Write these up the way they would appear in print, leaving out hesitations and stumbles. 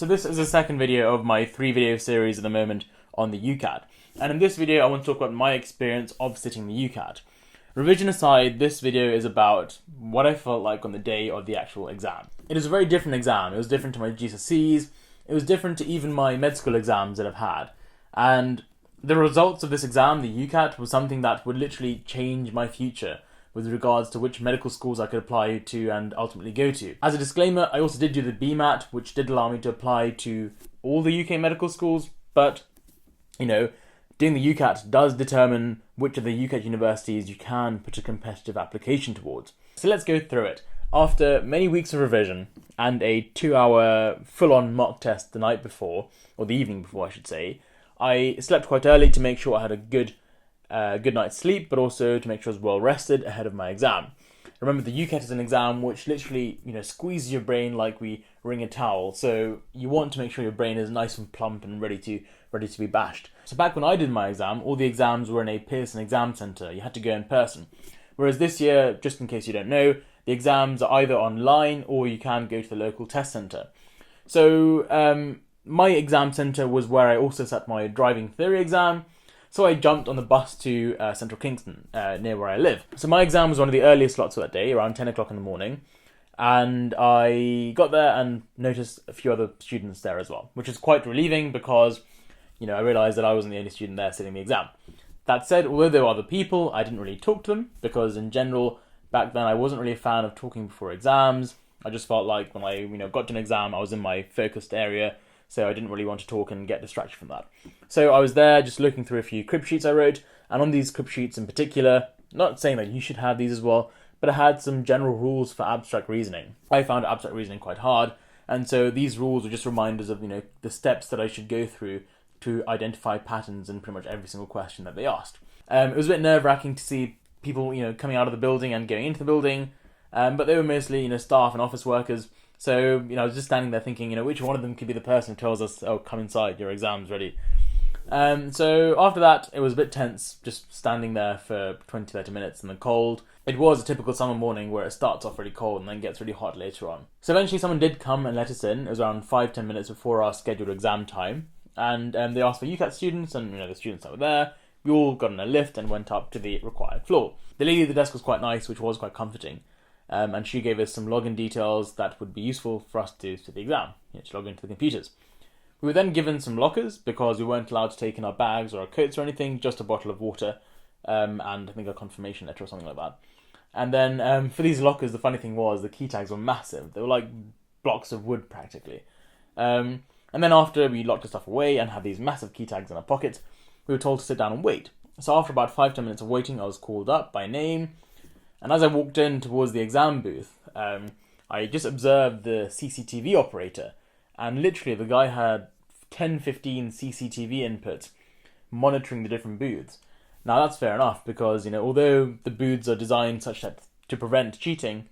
So this is the second video of my 3-video series at the moment on the Ucat. And in this video I want to talk about my experience of sitting the Ucat. Revision aside, this video is about what I felt like on the day of the actual exam. It is a very different exam. It was different to my GCSEs, it was different to even my med school exams that I've had. And the results of this exam, the Ucat, was something that would literally change my future with regards to which medical schools I could apply to and ultimately go to. As a disclaimer, I also did do the BMAT, which did allow me to apply to all the UK medical schools, but, doing the Ucat does determine which of the Ucat universities you can put a competitive application towards. So let's go through it. After many weeks of revision and a 2-hour full-on mock test the night before, or the evening before I should say, I slept quite early to make sure I had a good night's sleep, but also to make sure I was well rested ahead of my exam. Remember, the Ucat is an exam which literally, squeezes your brain like we wring a towel. So you want to make sure your brain is nice and plump and ready to be bashed. So back when I did my exam, all the exams were in a Pearson exam centre. You had to go in person. Whereas this year, just in case you don't know, the exams are either online or you can go to the local test centre. So my exam centre was where I also sat my driving theory exam. So I jumped on the bus to Central Kingston, near where I live. So my exam was one of the earliest slots of that day, around 10 o'clock in the morning. And I got there and noticed a few other students there as well, which is quite relieving because, I realised that I wasn't the only student there sitting the exam. That said, although there were other people, I didn't really talk to them because in general, back then I wasn't really a fan of talking before exams. I just felt like when I, got to an exam, I was in my focused area, so I didn't really want to talk and get distracted from that. So I was there just looking through a few crib sheets I wrote, and on these crib sheets in particular, not saying that you should have these as well, but I had some general rules for abstract reasoning. I found abstract reasoning quite hard, and so these rules were just reminders of, the steps that I should go through to identify patterns in pretty much every single question that they asked. It was a bit nerve-wracking to see people, coming out of the building and going into the building, but they were mostly, staff and office workers. So, I was just standing there thinking, which one of them could be the person who tells us, oh, come inside, your exam's ready. So after that, it was a bit tense, just standing there for 20-30 minutes in the cold. It was a typical summer morning where it starts off really cold and then gets really hot later on. So eventually someone did come and let us in. It was around 5-10 minutes before our scheduled exam time. And they asked for Ucat students, and the students that were there, we all got in a lift and went up to the required floor. The lady at the desk was quite nice, which was quite comforting. And she gave us some login details that would be useful for us to the exam, to log into the computers. We were then given some lockers because we weren't allowed to take in our bags or our coats or anything, just a bottle of water and I think a confirmation letter or something like that. And then for these lockers, the funny thing was the key tags were massive. They were like blocks of wood practically. And then after we locked the stuff away and had these massive key tags in our pockets, we were told to sit down and wait. So after about 5-10 minutes of waiting, I was called up by name. And as I walked in towards the exam booth, I just observed the CCTV operator. And literally the guy had 10-15 CCTV inputs monitoring the different booths. Now that's fair enough because, although the booths are designed such that to prevent cheating,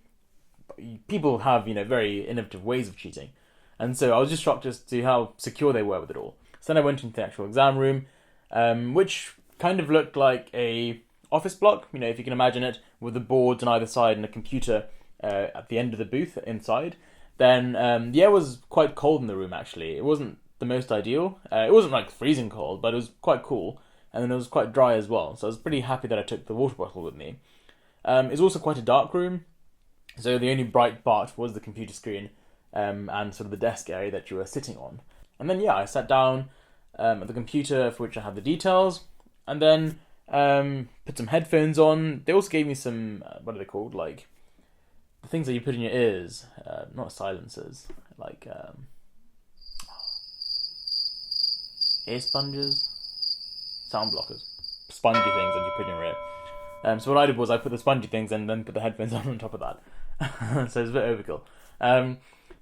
people have, very innovative ways of cheating. And so I was just shocked as to how secure they were with it all. So then I went into the actual exam room, which kind of looked like a office block, if you can imagine it, with the boards on either side and a computer at the end of the booth inside. Then the air was quite cold in the room, actually. It wasn't the most ideal. It wasn't like freezing cold, but it was quite cool. And then it was quite dry as well. So I was pretty happy that I took the water bottle with me. It was also quite a dark room. So the only bright part was the computer screen and sort of the desk area that you were sitting on. And then, I sat down at the computer for which I had the details. And then put some headphones on. They also gave me some, what are they called? Like, the things that you put in your ears. Not silencers. Like, ear sponges? Sound blockers. Spongy things that you put in your ear. So what I did was I put the spongy things and then put the headphones on top of that. So it's a bit overkill.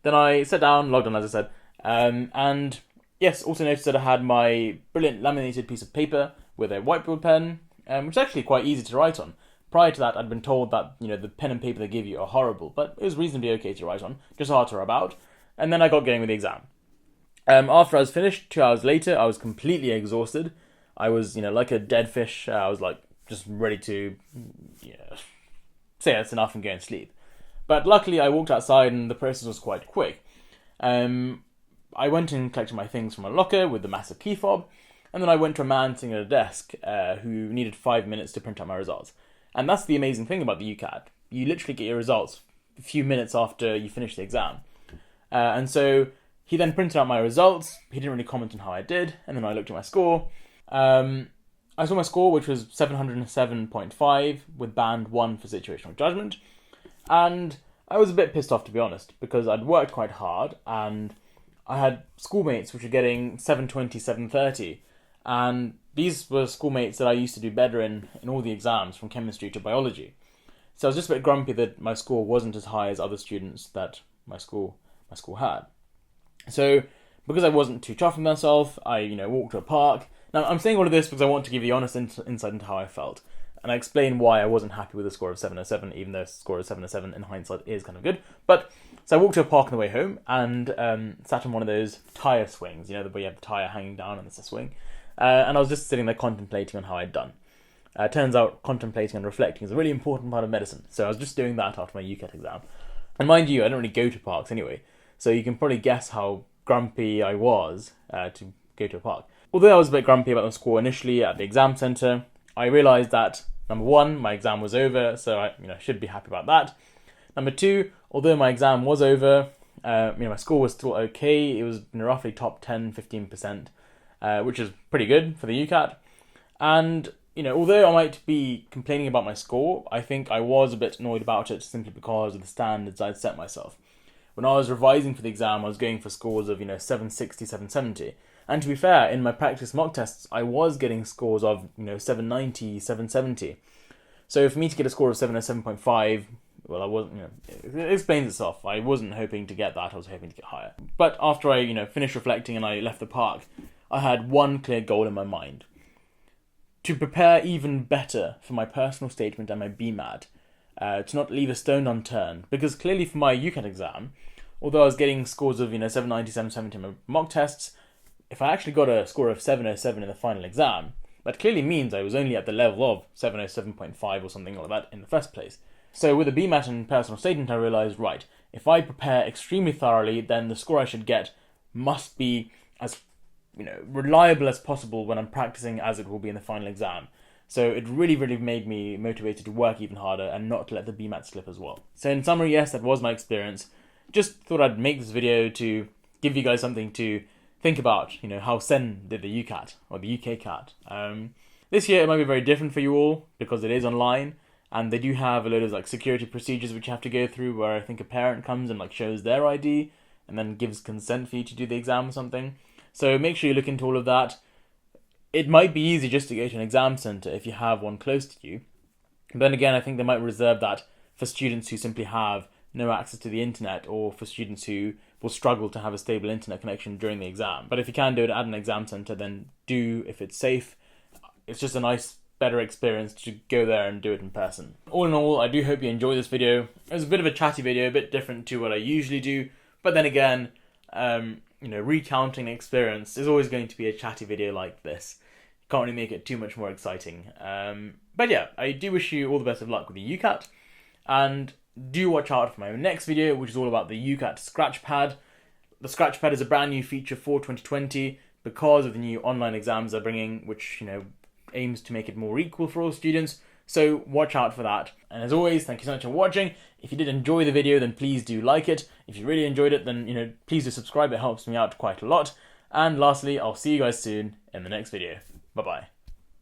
Then I sat down, logged on as I said. And yes, also noticed that I had my brilliant laminated piece of paper with a whiteboard pen, which is actually quite easy to write on. Prior to that, I'd been told that, the pen and paper they give you are horrible, but it was reasonably okay to write on, just hard to rub out. And then I got going with the exam. After I was finished, 2 hours later, I was completely exhausted. I was, like a dead fish. I was like just ready to say that's enough and go and sleep. But luckily, I walked outside and the process was quite quick. I went and collected my things from my locker with the massive key fob, and then I went to a man sitting at a desk who needed 5 minutes to print out my results. And that's the amazing thing about the Ucat. You literally get your results a few minutes after you finish the exam. And so he then printed out my results. He didn't really comment on how I did, and then I looked at my score. I saw my score, which was 707.5 with band 1 for situational judgment. And I was a bit pissed off, to be honest, because I'd worked quite hard and I had schoolmates which were getting 720, 730. And these were schoolmates that I used to do better in all the exams, from chemistry to biology. So I was just a bit grumpy that my score wasn't as high as other students that my school had. So because I wasn't too chuffed with myself, I walked to a park. Now I'm saying all of this because I want to give you honest insight into how I felt, and I explain why I wasn't happy with a score of 707, even though a score of 707 in hindsight is kind of good. But so I walked to a park on the way home and sat on one of those tire swings, where you have the tire hanging down and it's a swing. And I was just sitting there contemplating on how I'd done. Turns out contemplating and reflecting is a really important part of medicine. So I was just doing that after my Ucat exam. And mind you, I don't really go to parks anyway, so you can probably guess how grumpy I was to go to a park. Although I was a bit grumpy about the score initially at the exam centre, I realised that, number one, my exam was over, so I should be happy about that. Number two, although my exam was over, my score was still okay. It was roughly top 10, 15%, which is pretty good for the Ucat. And although I might be complaining about my score, I think I was a bit annoyed about it simply because of the standards I'd set myself. When I was revising for the exam, I was going for scores of 760, 770. And to be fair, in my practice mock tests, I was getting scores of 790, 770. So for me to get a score of 707.5, well, I wasn't, it explains itself. I wasn't hoping to get that, I was hoping to get higher. But after I, finished reflecting and I left the park, I had one clear goal in my mind: to prepare even better for my personal statement and my BMAT, to not leave a stone unturned. Because clearly for my Ucat exam, although I was getting scores of 790, 770 in my mock tests, if I actually got a score of 707 in the final exam, that clearly means I was only at the level of 707.5 or something like that in the first place. So with the BMAT and personal statement, I realised, right, if I prepare extremely thoroughly, then the score I should get must be as reliable as possible when I'm practicing as it will be in the final exam. So it really, really made me motivated to work even harder and not to let the BMAT slip as well. So in summary, yes, that was my experience. Just thought I'd make this video to give you guys something to think about, how Sen did the Ucat, or the UK Cat. This year it might be very different for you all, because it is online, and they do have a load of security procedures which you have to go through, where I think a parent comes and shows their ID, and then gives consent for you to do the exam or something. So make sure you look into all of that. It might be easy just to go to an exam centre if you have one close to you. But then again, I think they might reserve that for students who simply have no access to the internet, or for students who will struggle to have a stable internet connection during the exam. But if you can do it at an exam centre, then do, if it's safe. It's just a nice, better experience to go there and do it in person. All in all, I do hope you enjoy this video. It was a bit of a chatty video, a bit different to what I usually do. But then again, recounting the experience is always going to be a chatty video like this. Can't really make it too much more exciting. But yeah, I do wish you all the best of luck with the Ucat. And do watch out for my next video, which is all about the Ucat Scratchpad. The Scratchpad is a brand new feature for 2020 because of the new online exams they're bringing, which aims to make it more equal for all students. So watch out for that. And as always, thank you so much for watching. If you did enjoy the video, then please do like it. If you really enjoyed it, then please do subscribe. It helps me out quite a lot. And lastly, I'll see you guys soon in the next video. Bye bye.